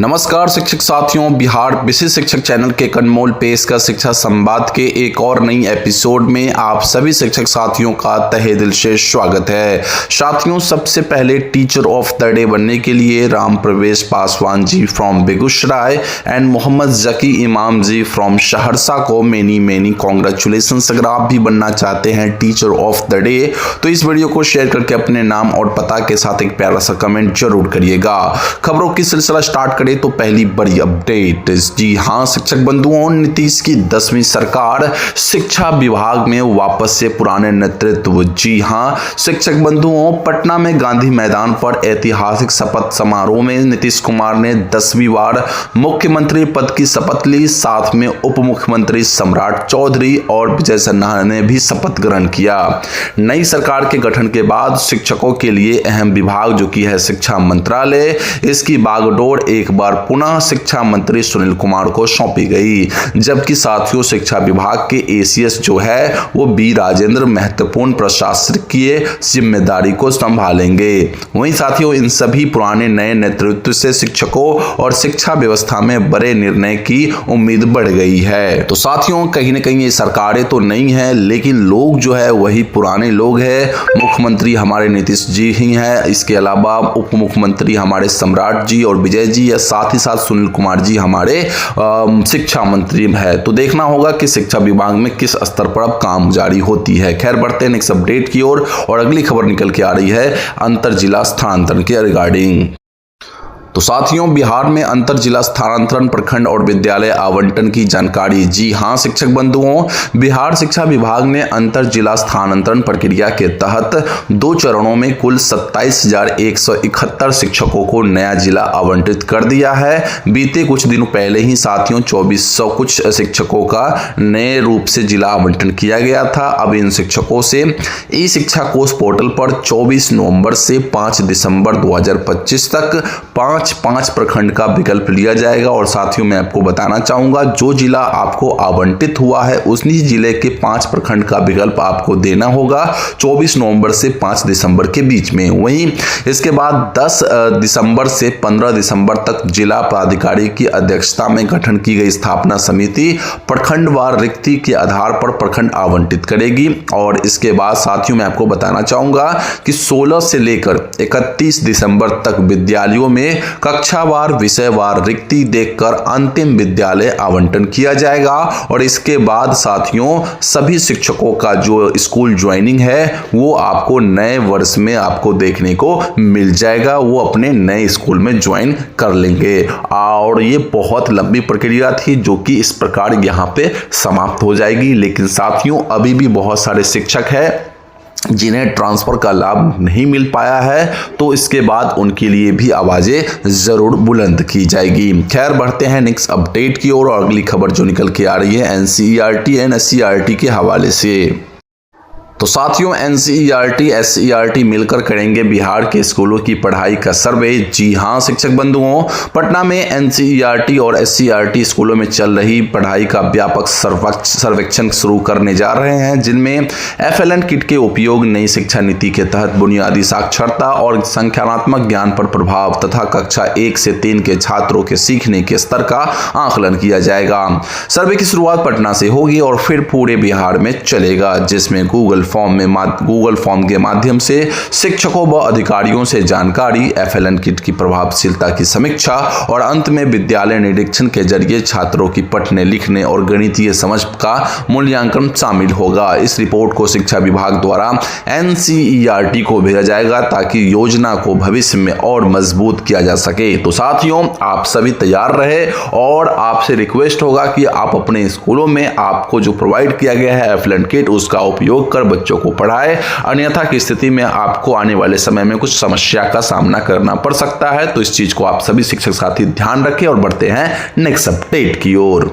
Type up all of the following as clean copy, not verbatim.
नमस्कार शिक्षक साथियों, बिहार विशिष्ट शिक्षक चैनल के अनमोल पेश का शिक्षा संवाद के एक और नई एपिसोड में आप सभी शिक्षक साथियों का तहे दिल से स्वागत है। साथियों, सबसे पहले टीचर ऑफ द डे बनने के लिए राम प्रवेश पासवान जी फ्रॉम बेगूसराय एंड मोहम्मद जकी इमाम जी फ्रॉम सहरसा को मेनी कॉन्ग्रेचुलेशन। अगर आप भी बनना चाहते हैं टीचर ऑफ द डे तो इस वीडियो को शेयर करके अपने नाम और पता के साथ एक प्यारा सा कमेंट जरूर करिएगा। खबरों की सिलसिला स्टार्ट करें तो पहली बड़ी अपडेट, जी हां शिक्षक बंधुओं, नीतीश की 10वीं सरकार शिक्षा विभाग में वापस से पुराने नेतृत्व। जी हां शिक्षक बंधुओं, पटना में गांधी मैदान पर ऐतिहासिक शपथ समारोह में नीतीश कुमार ने 10वीं बार मुख्यमंत्री पद की शपथ ली। साथ में उप मुख्यमंत्री सम्राट चौधरी और विजय सिन्हा ने भी शपथ ग्रहण किया। नई सरकार के गठन के बाद शिक्षकों के लिए अहम विभाग जो कि है शिक्षा मंत्रालय, इसकी बागडोर एक बार पुनः शिक्षा मंत्री सुनील कुमार को सौंपी गई, जबकि साथियों शिक्षा विभाग के एसीएस जो है वो बी राजेंद्र महत्वपूर्ण प्रशासकीय जिम्मेदारी को संभालेंगे। वहीं साथियों इन सभी पुराने नए नेतृत्व से शिक्षकों और शिक्षा व्यवस्था में बड़े निर्णय की उम्मीद बढ़ गई है। तो साथियों कहीं न कहीं ये सरकारें तो नहीं है, लेकिन लोग जो है वही पुराने लोग हैं। मुख्यमंत्री हमारे नीतीश जी ही हैं, इसके अलावा उप मुख्यमंत्री हमारे सम्राट जी और विजय जी, या साथ ही साथ सुनील कुमार जी हमारे शिक्षा मंत्री है। तो देखना होगा कि शिक्षा विभाग में किस स्तर पर अब काम जारी होती है। खैर बढ़ते हैं नेक्स्ट अपडेट की ओर और अगली खबर निकल के आ रही है अंतर जिला स्थानांतरण के रिगार्डिंग। तो साथियों बिहार में अंतर जिला स्थानांतरण, प्रखंड और विद्यालय आवंटन की जानकारी। जी हां शिक्षक बंधुओं, बिहार शिक्षा विभाग ने अंतर जिला स्थानांतरण प्रक्रिया के तहत 2 चरणों में कुल 27,171 शिक्षकों को नया जिला आवंटित कर दिया है। बीते कुछ दिनों पहले ही साथियों 2400 कुछ शिक्षकों का नए रूप से जिला आवंटन किया गया था। अब इन शिक्षकों से ई शिक्षा कोष पोर्टल पर 24 नवंबर से 5 दिसंबर 2025 तक 5 प्रखंड का विकल्प लिया जाएगा। और साथियों मैं आपको बताना चाहूंगा, जो जिला आपको आवंटित हुआ है उसी जिले के 5 प्रखंड का विकल्प आपको देना होगा 24 नवंबर से 5 दिसंबर के बीच में। वहीं इसके बाद 10 दिसंबर से 15 दिसंबर तक जिला पदाधिकारी की अध्यक्षता में गठन की गई स्थापना समिति प्रखंडवार रिक्ति के आधार पर प्रखंड आवंटित करेगी। और इसके बाद साथियों मैं आपको बताना चाहूंगा कि 16 से लेकर 31 दिसंबर तक विद्यालयों में कक्षावार विषयवार रिक्ति देखकर अंतिम विद्यालय आवंटन किया जाएगा। और इसके बाद साथियों सभी शिक्षकों का जो स्कूल ज्वाइनिंग है वो आपको नए वर्ष में आपको देखने को मिल जाएगा, वो अपने नए स्कूल में ज्वाइन कर लेंगे। और ये बहुत लंबी प्रक्रिया थी जो कि इस प्रकार यहाँ पे समाप्त हो जाएगी। लेकिन साथियों अभी भी बहुत सारे शिक्षक हैं जिन्हें ट्रांसफर का लाभ नहीं मिल पाया है, तो इसके बाद उनके लिए भी आवाजें जरूर बुलंद की जाएगी। खैर बढ़ते हैं नेक्स्ट अपडेट की ओर और अगली खबर जो निकल के आ रही है एनसीईआरटी एंड एससीईआरटी के हवाले से। तो साथियों एनसीईआरटी एससीईआरटी मिलकर करेंगे बिहार के स्कूलों की पढ़ाई का सर्वे। जी हां शिक्षक बंधुओं, पटना में एनसीईआरटी और एससीईआरटी स्कूलों में चल रही पढ़ाई का व्यापक सर्वेक्षण शुरू करने जा रहे हैं, जिनमें एफएलएन किट के उपयोग, नई शिक्षा नीति के तहत बुनियादी साक्षरता और संख्यात्मक ज्ञान पर प्रभाव तथा कक्षा 1 से 3 के छात्रों के सीखने के स्तर का आकलन किया जाएगा। सर्वे की शुरुआत पटना से होगी और फिर पूरे बिहार में चलेगा, जिसमें गूगल फॉर्म के माध्यम से शिक्षकों व अधिकारियों से जानकारी, एफएलएन किट की प्रभावशीलता की समीक्षा और अंत में विद्यालय निरीक्षण के जरिए छात्रों की पढ़ने लिखने और गणितीय समझ का मूल्यांकन शामिल होगा। इस रिपोर्ट को शिक्षा विभाग द्वारा एनसीईआरटी को भेजा जाएगा ताकि योजना को भविष्य में और मजबूत किया जा सके। तो साथियों आप सभी तैयार रहे और आपसे रिक्वेस्ट होगा कि आप अपने स्कूलों में आपको जो प्रोवाइड किया गया है एफएलएन किट उसका उपयोग कर बच्चों को पढ़ाए, अन्यथा की स्थिति में आपको आने वाले समय में कुछ समस्या का सामना करना पड़ सकता है। तो इस चीज को आप सभी शिक्षक साथी ध्यान रखें और बढ़ते हैं नेक्स्ट अपडेट की ओर।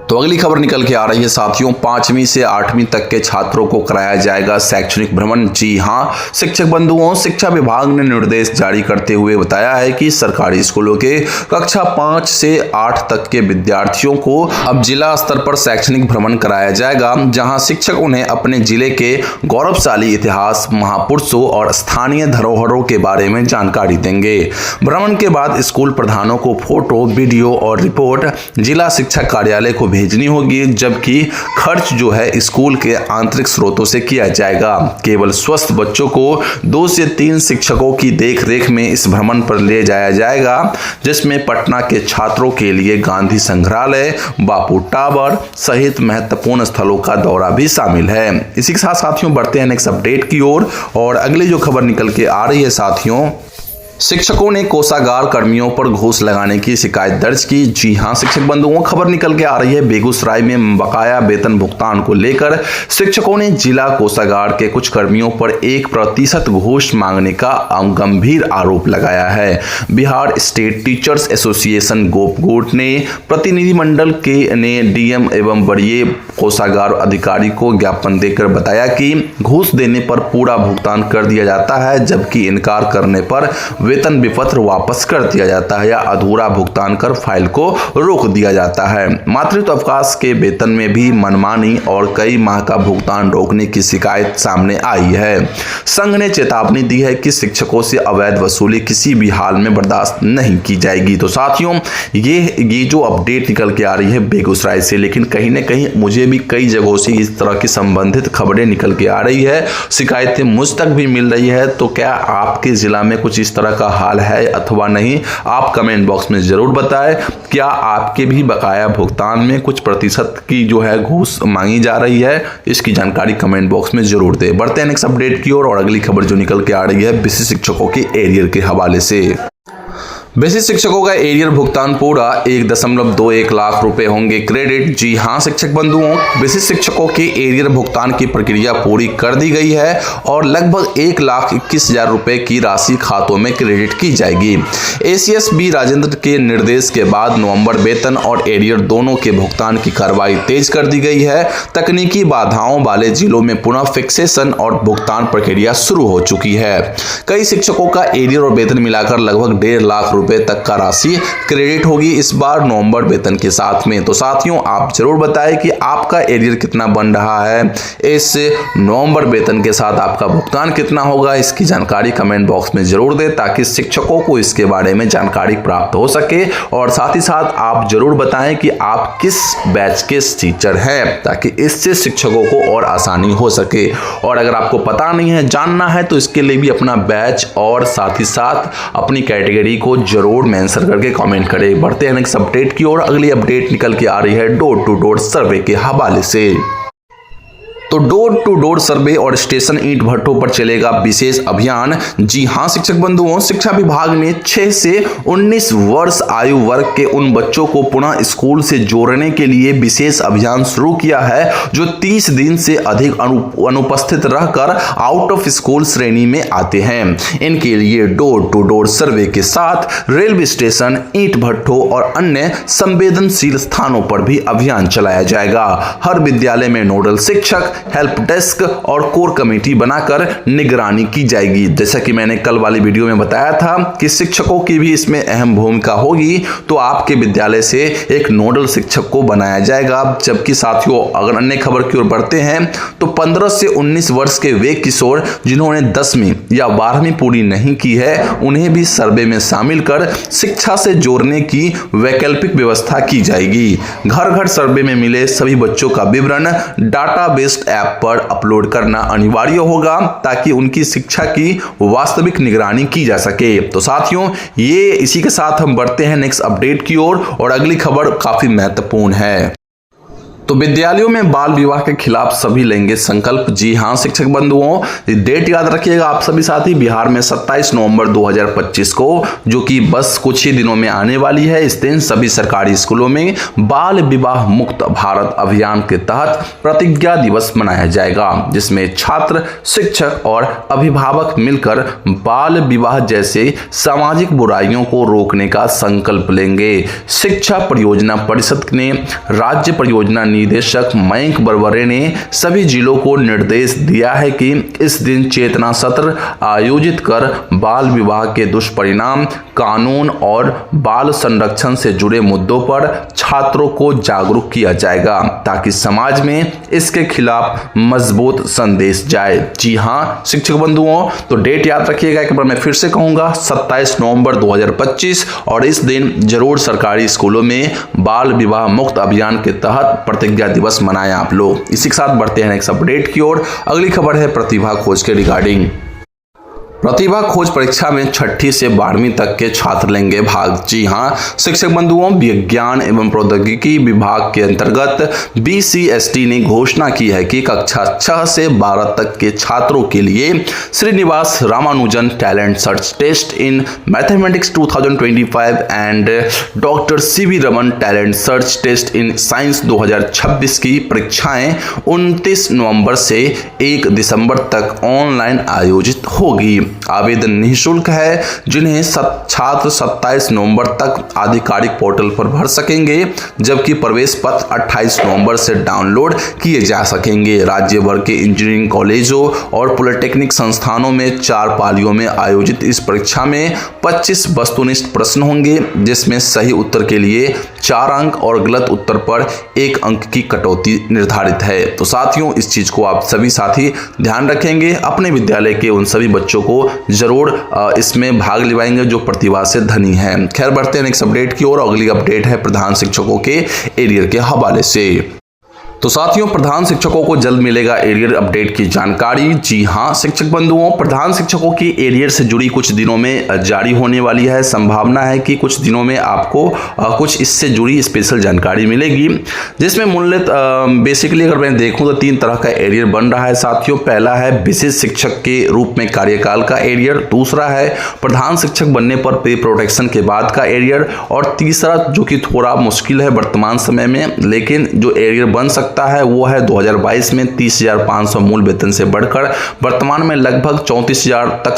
तो अगली खबर निकल के आ रही है साथियों, 5वीं से 8वीं तक के छात्रों को कराया जाएगा शैक्षणिक भ्रमण। जी हां शिक्षक बंधुओं, शिक्षा विभाग ने निर्देश जारी करते हुए बताया है कि सरकारी स्कूलों के कक्षा 5 से 8 तक के विद्यार्थियों को अब जिला स्तर पर शैक्षणिक भ्रमण कराया जाएगा, जहां शिक्षक उन्हें अपने जिले के गौरवशाली इतिहास, महापुरुषों और स्थानीय धरोहरों के बारे में जानकारी देंगे। भ्रमण के बाद स्कूल प्रधानों को फोटो, वीडियो और रिपोर्ट जिला शिक्षा कार्यालय को भेजनी होगी, जबकि खर्च जो है स्कूल के आंतरिक स्रोतों से किया जाएगा। केवल स्वस्थ बच्चों को 2 से 3 शिक्षकों की देखरेख में इस भ्रमण पर ले जाया जाएगा, जिसमें पटना के छात्रों के लिए गांधी संग्रहालय, बापू टावर सहित महत्वपूर्ण स्थलों का दौरा भी शामिल है। इसी के साथ साथियों बढ़ते हैं नेक्स्ट अपडेट की ओर और अगली जो खबर निकल के आ रही है साथियों, शिक्षकों ने कोषागार कर्मियों पर घूस लगाने की शिकायत दर्ज की। जी हां शिक्षक बंधुओं, खबर निकल के आ रही है बेगूसराय में बकाया वेतन भुगतान को लेकर शिक्षकों ने जिला कोषागार के कुछ कर्मियों पर 1% घूस मांगने का गंभीर आरोप लगाया है। बिहार स्टेट टीचर्स एसोसिएशन गोपगोट ने प्रतिनिधिमंडल ने डीएम एवं वरीय कोषागार अधिकारी को ज्ञापन देकर बताया कि घूस देने पर पूरा भुगतान कर दिया जाता है, जबकि इनकार करने पर वेतन विपत्र वापस कर दिया जाता है या अधूरा भुगतान कर फाइल को रोक दिया जाता है। मातृत्व अवकाश के वेतन में भी मनमानी और कई माह का भुगतान रोकने की शिकायत सामने आई है। संघ ने चेतावनी दी है कि शिक्षकों से अवैध वसूली किसी भी हाल में बर्दाश्त नहीं की जाएगी। तो साथियों ये जो अपडेट निकल के आ रही है बेगूसराय से, लेकिन कहीं ना कहीं मुझे भी कई जगहों से इस तरह की संबंधित खबरें निकल के आ रही है, शिकायतें मुझ तक भी मिल रही है। तो क्या आपके जिला में कुछ इस तरह का हाल है अथवा नहीं, आप कमेंट बॉक्स में जरूर बताएं। क्या आपके भी बकाया भुगतान में कुछ प्रतिशत की जो है घूस मांगी जा रही है, इसकी जानकारी कमेंट बॉक्स में जरूर दें। बढ़ते हैं नेक्स्ट अपडेट की ओर और अगली खबर जो निकल के आ रही है बेसिक शिक्षकों के एरियर के हवाले से। बेसिक शिक्षकों का एरियर भुगतान पूरा 1.21 लाख रुपए होंगे क्रेडिट। जी हां शिक्षक बंधुओं, बेसिक शिक्षकों के एरियर भुगतान की प्रक्रिया पूरी कर दी गई है और लगभग 1,21,000 रुपए की राशि खातों में क्रेडिट की जाएगी। एसीएस बी राजेंद्र के निर्देश के बाद नवंबर वेतन और एरियर दोनों के भुगतान की कार्रवाई तेज कर दी गई है। तकनीकी बाधाओं वाले जिलों में पुनः फिक्सेशन और भुगतान प्रक्रिया शुरू हो चुकी है। कई शिक्षकों का एरियर और वेतन मिलाकर लगभग 1.5 लाख रुपए तक का राशि क्रेडिट होगी इस बार नवंबर वेतन के साथ में। तो साथियों आप जरूर बताएं कि आपका एरियर कितना बन रहा है, इस नवंबर वेतन के साथ आपका भुगतान कितना होगा, इसकी जानकारी कमेंट बॉक्स में जरूर दें ताकि शिक्षकों को इसके बारे में जानकारी प्राप्त हो सके। और साथ ही साथ आप जरूर बताएं कि आप किस बैच के टीचर हैं, ताकि इससे शिक्षकों को और आसानी हो सके। और अगर आपको पता नहीं है, जानना है, तो इसके लिए भी अपना बैच और साथ ही साथ अपनी कैटेगरी को जरूर मेंशन करके कमेंट करें। बढ़ते हैं नेक्स्ट अपडेट की ओर। अगली अपडेट निकल के आ रही है डोर टू डोर सर्वे के हवाले से। तो डोर टू डोर सर्वे और स्टेशन ईंट भट्टों पर चलेगा विशेष अभियान। जी हां शिक्षक बंधुओं, शिक्षा विभाग ने 6 से 19 वर्ष आयु वर्ग के उन बच्चों को पुनः स्कूल से जोड़ने के लिए विशेष अभियान शुरू किया है जो 30 दिन से अधिक अनुपस्थित रहकर आउट ऑफ स्कूल श्रेणी में आते हैं। इनके लिए डोर टू डोर सर्वे के साथ रेलवे स्टेशन, ईंट भट्टों और अन्य संवेदनशील स्थानों पर भी अभियान चलाया जाएगा। हर विद्यालय में नोडल शिक्षक, हेल्प डेस्क और कोर कमेटी बनाकर निगरानी की जाएगी। जैसा कि मैंने कल वाली वीडियो में बताया था कि शिक्षकों की भी इसमें अहम भूमिका होगी, तो आपके विद्यालय से एक नोडल शिक्षक को बनाया जाएगा। जबकि साथियों अगर अन्य खबर की ओर बढ़ते हैं तो 15 से 19 वर्ष के वे किशोर जिन्होंने 10वीं या 12वीं पूरी नहीं की है, उन्हें भी सर्वे में शामिल कर शिक्षा से जोड़ने की वैकल्पिक व्यवस्था की जाएगी। घर घर सर्वे में मिले सभी बच्चों का विवरण डाटाबेस ऐप पर अपलोड करना अनिवार्य होगा ताकि उनकी शिक्षा की वास्तविक निगरानी की जा सके। तो साथियों ये इसी के साथ हम बढ़ते हैं नेक्स्ट अपडेट की ओर और अगली खबर काफी महत्वपूर्ण है। तो विद्यालयों में बाल विवाह के खिलाफ सभी लेंगे संकल्प। जी हां शिक्षक बंधुओं, डेट याद रखिएगा आप सभी साथी। बिहार में 27 नवंबर 2025 को, जो कि बस कुछ ही दिनों में आने वाली है, इस दिन सभी सरकारी स्कूलों में बाल विवाह मुक्त भारत अभियान के तहत प्रतिज्ञा दिवस मनाया जाएगा, जिसमें छात्र, शिक्षक और अभिभावक मिलकर बाल विवाह जैसे सामाजिक बुराइयों को रोकने का संकल्प लेंगे। शिक्षा परियोजना परिषद ने राज्य परियोजना निदेशक मयंक बरवरे ने सभी जिलों को निर्देश दिया है कि इस दिन चेतना सत्र आयोजित कर बाल विवाह के दुष्परिणाम, कानून और बाल संरक्षण से जुड़े मुद्दों पर छात्रों को जागरूक किया जाएगा, ताकि समाज में इसके खिलाफ मजबूत संदेश जाए। जी हां शिक्षक बंधुओं, तो डेट याद रखिएगा, एक बार मैं फिर से कहूंगा 27 नवंबर 2025, और इस दिन जरूर सरकारी स्कूलों में बाल विवाह मुक्त अभियान के तहत प्रतिज्ञा दिवस मनाएं आप लोग। इसी के साथ बढ़ते हैं नेक्स्ट अपडेट की ओर। अगली खबर है प्रतिभा खोज के रिगार्डिंग। प्रतिभा खोज परीक्षा में 6ठी से 12वीं तक के छात्र लेंगे भाग। जी हां शिक्षक बंधुओं, विज्ञान एवं प्रौद्योगिकी विभाग के अंतर्गत BCST ने घोषणा की है कि कक्षा 6 से 12 तक के छात्रों के लिए Srinivasa Ramanujan talent search test in mathematics 2025 and doctor CV Raman talent search test in science 2026 की परीक्षाएं 29 नवंबर से 1 दिसंबर तक ऑनलाइन आयोजित होगी। आवेदन निःशुल्क है, जिन्हें छात्र 27 नवंबर तक आधिकारिक पोर्टल पर भर सकेंगे, जबकि प्रवेश पत्र 28 नवंबर से डाउनलोड किए जा सकेंगे। राज्य भर के इंजीनियरिंग कॉलेजों और पॉलिटेक्निक संस्थानों में 4 पालियों में आयोजित इस परीक्षा में 25 वस्तुनिष्ठ प्रश्न होंगे, जिसमें सही उत्तर के लिए 4 अंक और गलत उत्तर पर 1 अंक की कटौती निर्धारित है। तो साथियों, इस चीज को आप सभी साथी ध्यान रखेंगे, अपने विद्यालय के उन सभी बच्चों को जरूर इसमें भाग लिवाएंगे जो प्रतिभा से धनी है। खैर बढ़ते हैं नेक्स्ट अपडेट की ओर। अगली अपडेट है प्रधान शिक्षकों के एरियर के हवाले से। तो साथियों, प्रधान शिक्षकों को जल्द मिलेगा एरियर अपडेट की जानकारी। जी हां शिक्षक बंधुओं, प्रधान शिक्षकों की एरियर से जुड़ी कुछ दिनों में जारी होने वाली है। संभावना है कि कुछ दिनों में आपको कुछ इससे जुड़ी स्पेशल जानकारी मिलेगी, जिसमें मूल्य बेसिकली अगर मैं देखूं तो 3 तरह का एरियर बन रहा है साथियों। पहला है विशेष शिक्षक के रूप में कार्यकाल का एरियर, दूसरा है प्रधान शिक्षक बनने पर पे प्रोटेक्शन के बाद का एरियर, और तीसरा जो कि थोड़ा मुश्किल है वर्तमान समय में, लेकिन जो एरियर बन सकता है वो है 2022 में 30,500 मूल वेतन से बढ़कर वर्तमान में लगभग 34,000 तक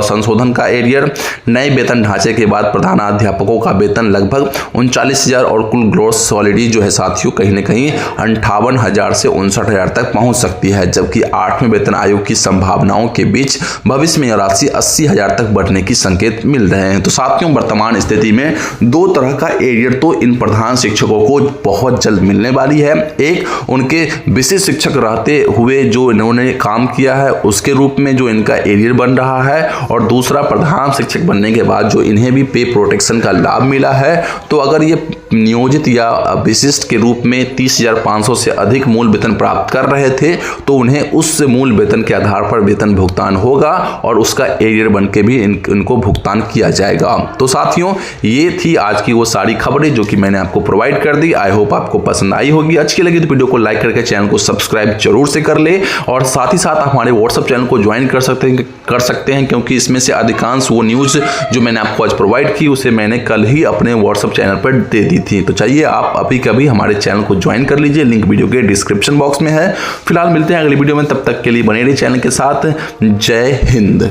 संशोधन का एरियर। नए वेतन ढांचे के बाद प्रधानाध्यापकों का वेतन लगभग 39,000 और कुल ग्रोस सैलरी जो है साथियों कहीं न कहीं 58,000 से 59,000 तक पहुंच सकती है, जबकि 8वें वेतन आयोग की संभावनाओं के बीच भविष्य में यह राशि 80,000 तक बढ़ने की संकेत मिल रहे हैं। तो साथियों, वर्तमान स्थिति में 2 तरह का एरियर तो इन प्रधान शिक्षकों को बहुत जल्द मिलने वाली है। एक उनके विशेष शिक्षक रहते हुए जो इन्होंने काम किया है उसके रूप में जो इनका एरियर बन रहा है, और दूसरा प्रधान शिक्षक बनने के बाद जो इन्हें भी पे प्रोटेक्शन का लाभ मिला है। तो अगर ये नियोजित या विशिष्ट के रूप में 30,500 से अधिक मूल वेतन प्राप्त कर रहे थे, तो उन्हें उस मूल वेतन के आधार पर वेतन भुगतान होगा और उसका एरियर बन के भी इनको भुगतान किया जाएगा। तो साथियों, ये थी आज की वो सारी खबरें जो कि मैंने आपको प्रोवाइड कर दी। आई होप आपको पसंद आई होगी। अच्छी लगी तो वीडियो को लाइक करके चैनल को सब्सक्राइब जरूर से कर ले, और साथ ही साथ आप हमारे व्हाट्सएप चैनल को ज्वाइन कर सकते हैं, क्योंकि इसमें से अधिकांश वो न्यूज़ जो मैंने आपको आज प्रोवाइड की उसे मैंने कल ही अपने व्हाट्सएप चैनल पर दे दी थी। तो चाहिए आप अभी कभी हमारे चैनल को ज्वाइन कर लीजिए, लिंक वीडियो के डिस्क्रिप्शन बॉक्स में है। फिलहाल मिलते हैं अगली वीडियो में, तब तक के लिए बने रहिए चैनल के साथ। जय हिंद।